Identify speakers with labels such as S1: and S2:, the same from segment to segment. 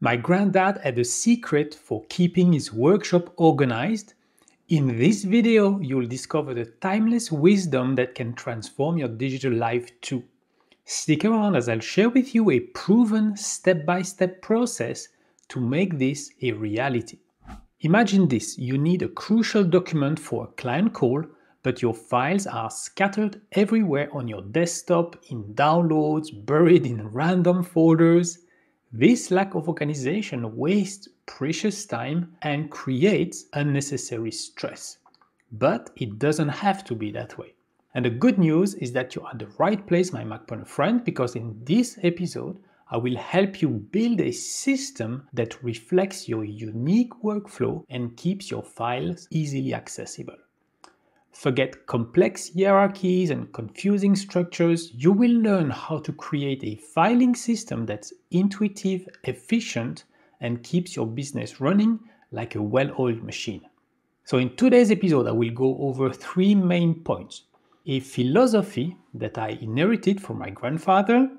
S1: My granddad had a secret for keeping his workshop organized. In this video, you'll discover the timeless wisdom that can transform your digital life too. Stick around as I'll share with you a proven step-by-step process to make this a reality. Imagine this: you need a crucial document for a client call, but your files are scattered everywhere on your desktop, in downloads, buried in random folders. This lack of organization wastes precious time and creates unnecessary stress. But it doesn't have to be that way. And the good news is that you're at the right place, my Macpreneur friend, because in this episode, I will help you build a system that reflects your unique workflow and keeps your files easily accessible. Forget complex hierarchies and confusing structures. You will learn how to create a filing system that's intuitive, efficient, and keeps your business running like a well-oiled machine. So in today's episode, I will go over 3 main points: a philosophy that I inherited from my grandfather,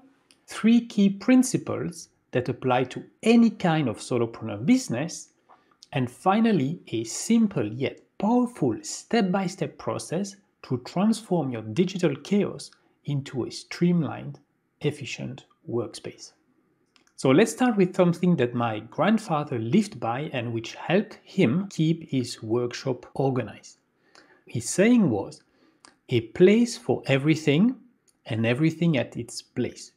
S1: 3 key principles that apply to any kind of solopreneur business, and finally, a simple yet powerful step-by-step process to transform your digital chaos into a streamlined, efficient workspace. So let's start with something that my grandfather lived by and which helped him keep his workshop organized. His saying was, "A place for everything and everything at its place."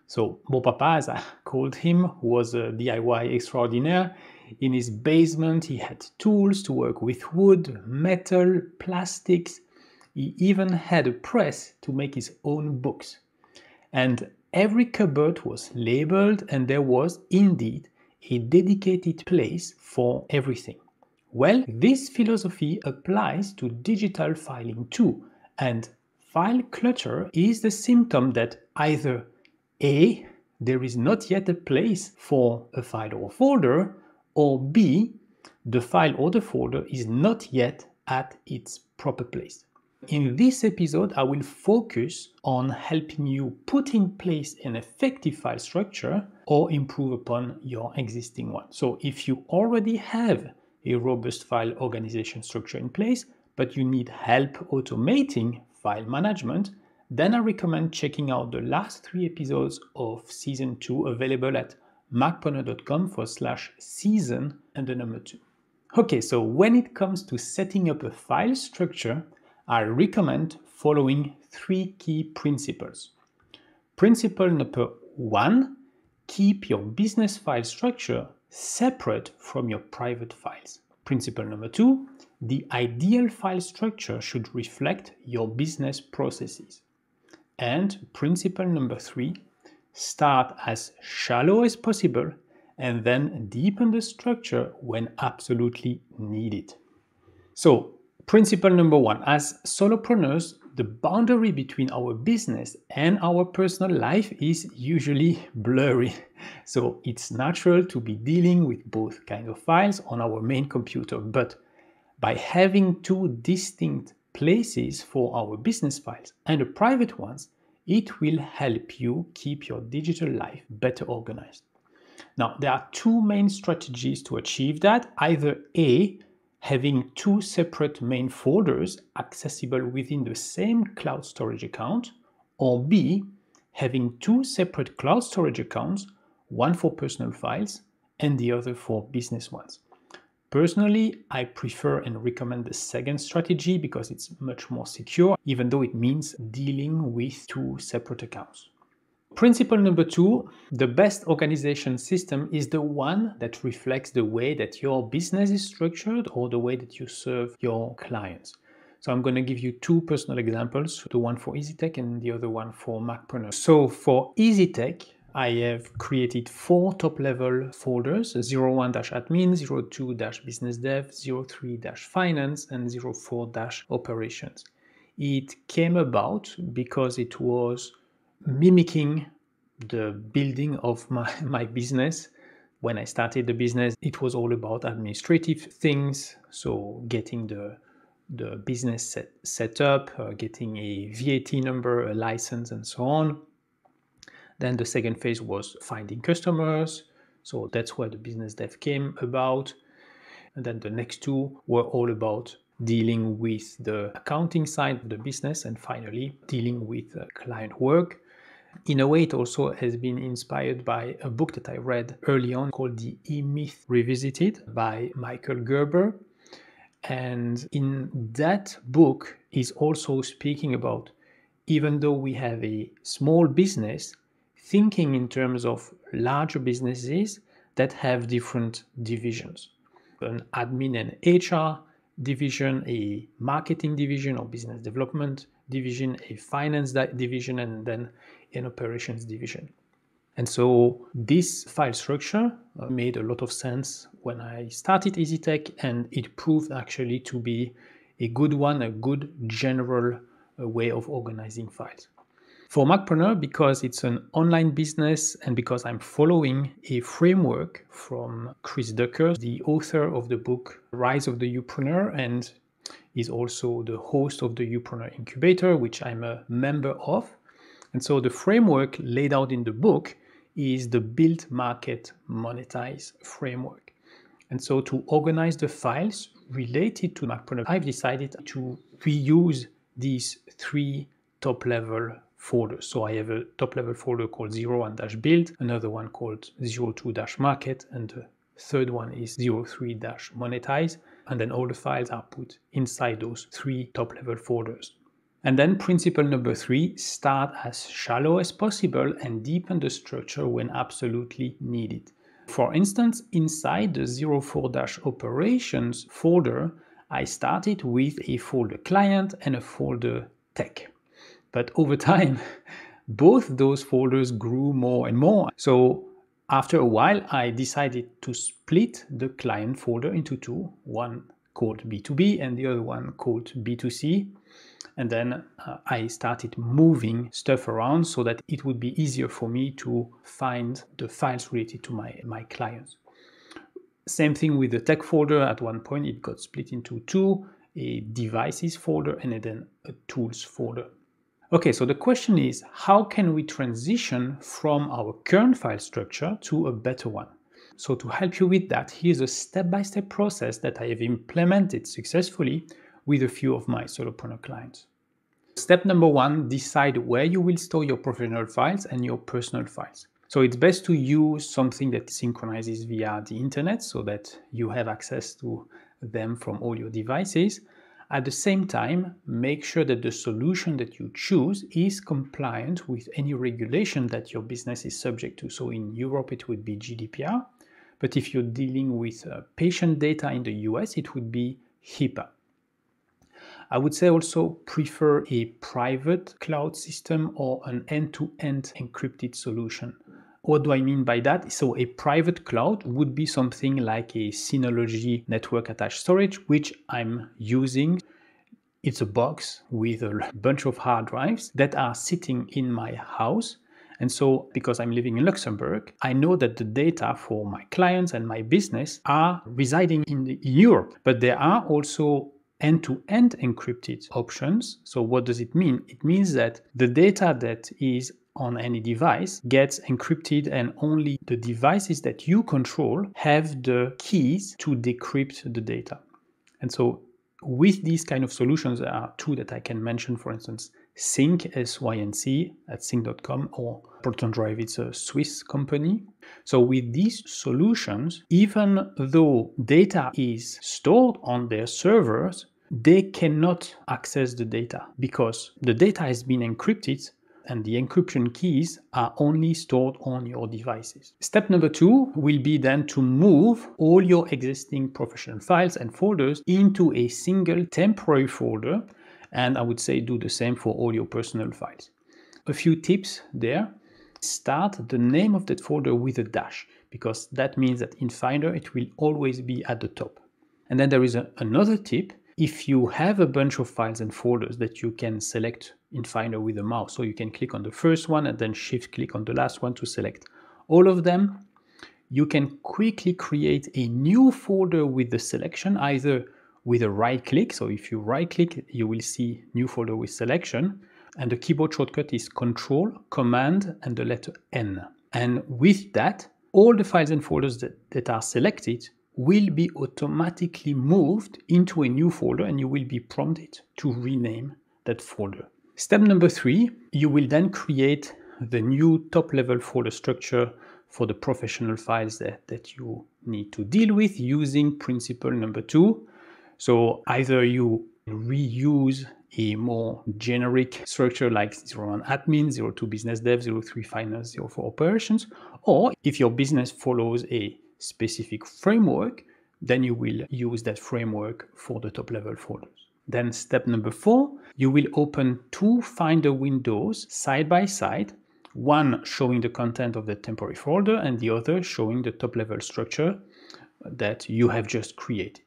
S1: So Mon Papa, as I called him, was a DIY extraordinaire. In his basement, he had tools to work with wood, metal, plastics. He even had a press to make his own books. And every cupboard was labeled, and there was indeed a dedicated place for everything. Well, this philosophy applies to digital filing too. And file clutter is the symptom that either A, there is not yet a place for a file or folder, or B, the file or the folder is not yet at its proper place. In this episode, I will focus on helping you put in place an effective file structure or improve upon your existing one. So if you already have a robust file organization structure in place, but you need help automating file management, then I recommend checking out the last 3 episodes of Season 2 available at macpreneur.com/season and the number 2. Okay, so when it comes to setting up a file structure, I recommend following 3 key principles. Principle number 1, keep your business file structure separate from your private files. Principle number 2, the ideal file structure should reflect your business processes. And principle number 3, start as shallow as possible and then deepen the structure when absolutely needed. So, principle number 1, as solopreneurs, the boundary between our business and our personal life is usually blurry. So it's natural to be dealing with both kinds of files on our main computer, but by having 2 distinct places for our business files and the private ones, it will help you keep your digital life better organized. Now, there are 2 main strategies to achieve that. Either A, having 2 separate main folders accessible within the same cloud storage account, or B, having 2 separate cloud storage accounts, one for personal files and the other for business ones. Personally, I prefer and recommend the second strategy because it's much more secure, even though it means dealing with 2 separate accounts. Principle number 2, the best organization system is the one that reflects the way that your business is structured or the way that you serve your clients. So I'm going to give you 2 personal examples, the one for EasyTech and the other one for Macpreneur. So for EasyTech, I have created 4 top-level folders: 01-admin, 02-business-dev, 03-finance, and 04-operations. It came about because it was mimicking the building of my business. When I started the business, it was all about administrative things, so getting the business set up, getting a VAT number, a license, and so on. Then the second phase was finding customers, So that's where the business dev came about. And then the next two were all about dealing with the accounting side of the business and finally dealing with client work. In a way, it also has been inspired by a book that I read early on called The E-Myth Revisited by Michael Gerber. And in that book, he's also speaking about, even though we have a small business, thinking in terms of larger businesses that have different divisions. An admin and HR division, a marketing division or business development division, a finance division, and then an operations division. And so this file structure made a lot of sense when I started EasyTech, and it proved actually to be a good one, a good general way of organizing files. For Macpreneur, because it's an online business and because I'm following a framework from Chris Ducker, the author of the book Rise of the Youpreneur, and is also the host of the Youpreneur Incubator, which I'm a member of. And so the framework laid out in the book is the Build, Market, Monetize framework. And so to organize the files related to Macpreneur, I've decided to reuse these three top-level folders. So I have a top-level folder called 01-build, another one called 02-market, and the third one is 03-monetize. And then all the files are put inside those three top-level folders. And then principle number 3, start as shallow as possible and deepen the structure when absolutely needed. For instance, inside the 04-operations folder, I started with a folder client and a folder tech. But over time, both those folders grew more and more. So after a while, I decided to split the client folder into two, one called B2B and the other one called B2C. And then I started moving stuff around so that it would be easier for me to find the files related to my clients. Same thing with the tech folder. At one point, it got split into two, a devices folder and then a tools folder. Okay, so the question is, how can we transition from our current file structure to a better one? So to help you with that, here's a step-by-step process that I have implemented successfully with a few of my Solopreneur clients. Step number 1, decide where you will store your professional files and your personal files. So it's best to use something that synchronizes via the internet so that you have access to them from all your devices. At the same time, make sure that the solution that you choose is compliant with any regulation that your business is subject to. So in Europe, it would be GDPR. But if you're dealing with patient data in the US, it would be HIPAA. I would say also prefer a private cloud system or an end-to-end encrypted solution. What do I mean by that? So a private cloud would be something like a Synology network attached storage, which I'm using. It's a box with a bunch of hard drives that are sitting in my house. And so because I'm living in Luxembourg, I know that the data for my clients and my business are residing in Europe, but there are also end-to-end encrypted options. So what does it mean? It means that the data that is on any device gets encrypted and only the devices that you control have the keys to decrypt the data. And so with these kind of solutions, there are two that I can mention, for instance, Sync, S-Y-N-C, at sync.com, or Proton Drive, it's a Swiss company. So with these solutions, even though data is stored on their servers, they cannot access the data because the data has been encrypted and the encryption keys are only stored on your devices. Step number 2 will be then to move all your existing professional files and folders into a single temporary folder, and I would say do the same for all your personal files. A few tips there. Start the name of that folder with a dash, because that means that in Finder it will always be at the top. And then there is another tip. If you have a bunch of files and folders that you can select in Finder with a mouse, so you can click on the first one and then shift click on the last one to select all of them, you can quickly create a new folder with the selection, either with a right click. So if you right click, you will see new folder with selection, and the keyboard shortcut is Control, Command, and the letter N. And with that, all the files and folders that are selected will be automatically moved into a new folder, and you will be prompted to rename that folder. Step number 3, you will then create the new top-level folder structure for the professional files that you need to deal with using principle number 2. So either you reuse a more generic structure like 01 admin, 02 business dev, 03 finance, 04 operations, or if your business follows a specific framework, then you will use that framework for the top level folders. Then step number 4, you will open 2 Finder windows side by side, one showing the content of the temporary folder and the other showing the top level structure that you have just created.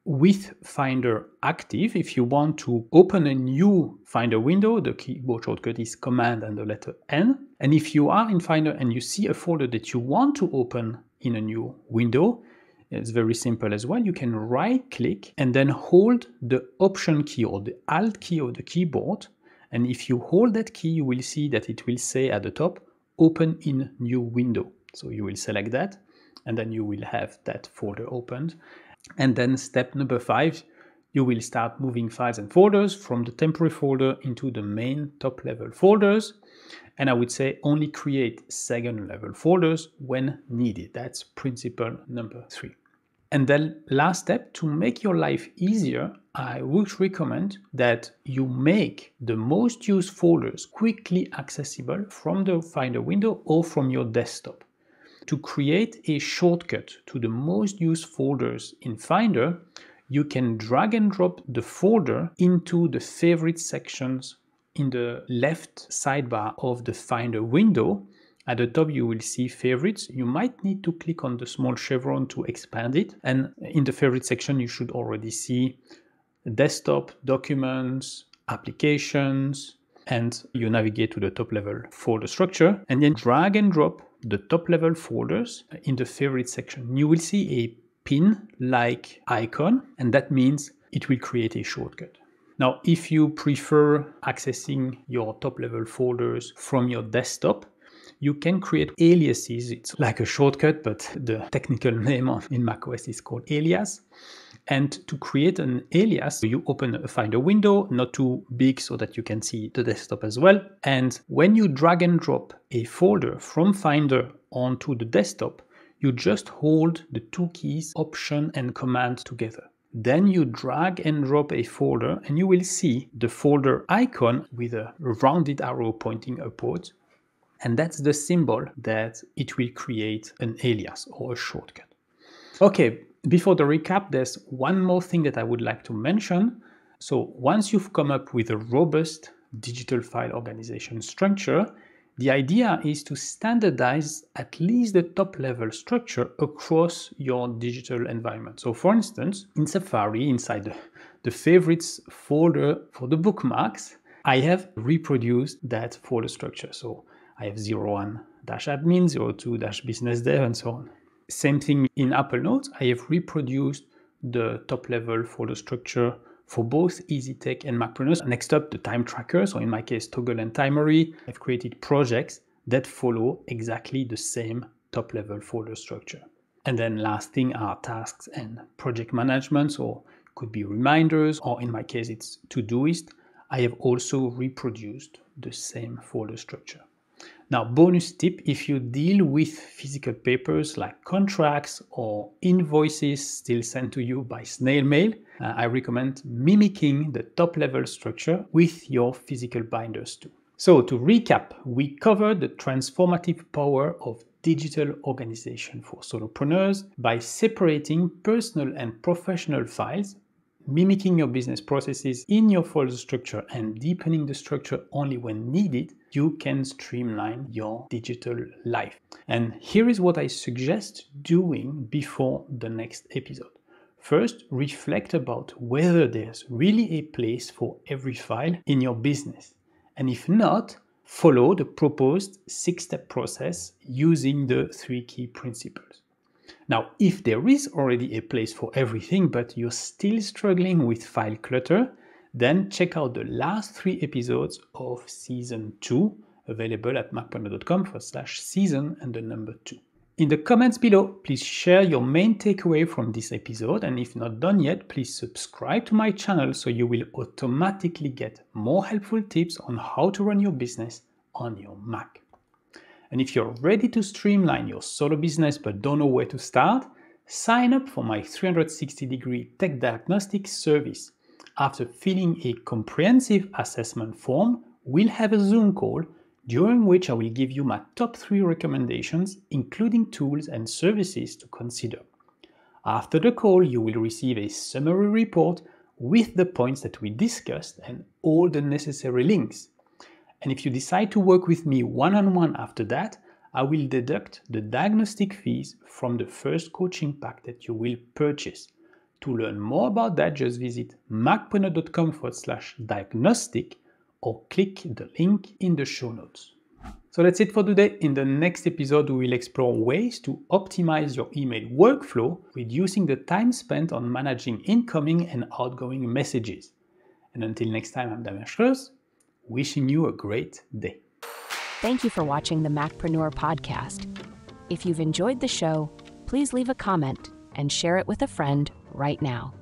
S1: With Finder active, if you want to open a new Finder window, the keyboard shortcut is Command and the letter N. And if you are in Finder and you see a folder that you want to open in a new window, it's very simple as well. You can right-click and then hold the Option key or the Alt key of the keyboard. And if you hold that key, you will see that it will say at the top, Open in New Window. So you will select that, and then you will have that folder opened. And then step number 5, you will start moving files and folders from the temporary folder into the main top level folders. And I would say only create second level folders when needed. That's principle number 3. And then last step, to make your life easier, I would recommend that you make the most used folders quickly accessible from the Finder window or from your desktop. To create a shortcut to the most used folders in Finder, you can drag and drop the folder into the favorite sections in the left sidebar of the Finder window. At the top, you will see favorites. You might need to click on the small chevron to expand it. And in the favorite section, you should already see desktop, documents, applications, and you navigate to the top level folder structure and then drag and drop the top level folders in the favorite section. You will see a pin-like icon, and that means it will create a shortcut. Now, if you prefer accessing your top level folders from your desktop, you can create aliases. It's like a shortcut, but the technical name in macOS is called alias. And to create an alias, you open a Finder window, not too big so that you can see the desktop as well. And when you drag and drop a folder from Finder onto the desktop, you just hold the 2 keys, Option and Command together. Then you drag and drop a folder and you will see the folder icon with a rounded arrow pointing upwards. And that's the symbol that it will create an alias or a shortcut. Okay, before the recap, there's one more thing that I would like to mention. So once you've come up with a robust digital file organization structure, the idea is to standardize at least the top level structure across your digital environment. So for instance, in Safari, inside the favorites folder for the bookmarks, I have reproduced that folder structure. So I have 01-admin, 02-business dev, and so on. Same thing in Apple Notes. I have reproduced the top level folder structure for both EasyTech and Macpreneur. Next up, the time tracker. So in my case, Toggle and Timery. I've created projects that follow exactly the same top level folder structure. And then last thing are tasks and project management. So it could be reminders, or in my case, it's Todoist. I have also reproduced the same folder structure. Now, bonus tip, if you deal with physical papers like contracts or invoices still sent to you by snail mail, I recommend mimicking the top level structure with your physical binders too. So to recap, we covered the transformative power of digital organization for solopreneurs by separating personal and professional files, mimicking your business processes in your folder structure and deepening the structure only when needed. You can streamline your digital life. And here is what I suggest doing before the next episode. First, reflect about whether there's really a place for every file in your business. And if not, follow the proposed 6-step process using the 3 key principles. Now, if there is already a place for everything, but you're still struggling with file clutter, then check out the last 3 episodes of Season 2, available at macpreneur.com/season and the number 2. In the comments below, please share your main takeaway from this episode, and if not done yet, please subscribe to my channel so you will automatically get more helpful tips on how to run your business on your Mac. And if you're ready to streamline your solo business but don't know where to start, sign up for my 360-degree Tech Diagnostic service. After filling a comprehensive assessment form, we'll have a Zoom call during which I will give you my top 3 recommendations, including tools and services to consider. After the call, you will receive a summary report with the points that we discussed and all the necessary links. And if you decide to work with me one-on-one after that, I will deduct the diagnostic fees from the first coaching pack that you will purchase. To learn more about that, just visit macpreneur.com/diagnostic or click the link in the show notes. So that's it for today. In the next episode, we will explore ways to optimize your email workflow, reducing the time spent on managing incoming and outgoing messages. And until next time, I'm Damien Schreus, wishing you a great day.
S2: Thank you for watching the Macpreneur podcast. If you've enjoyed the show, please leave a comment and share it with a friend right now.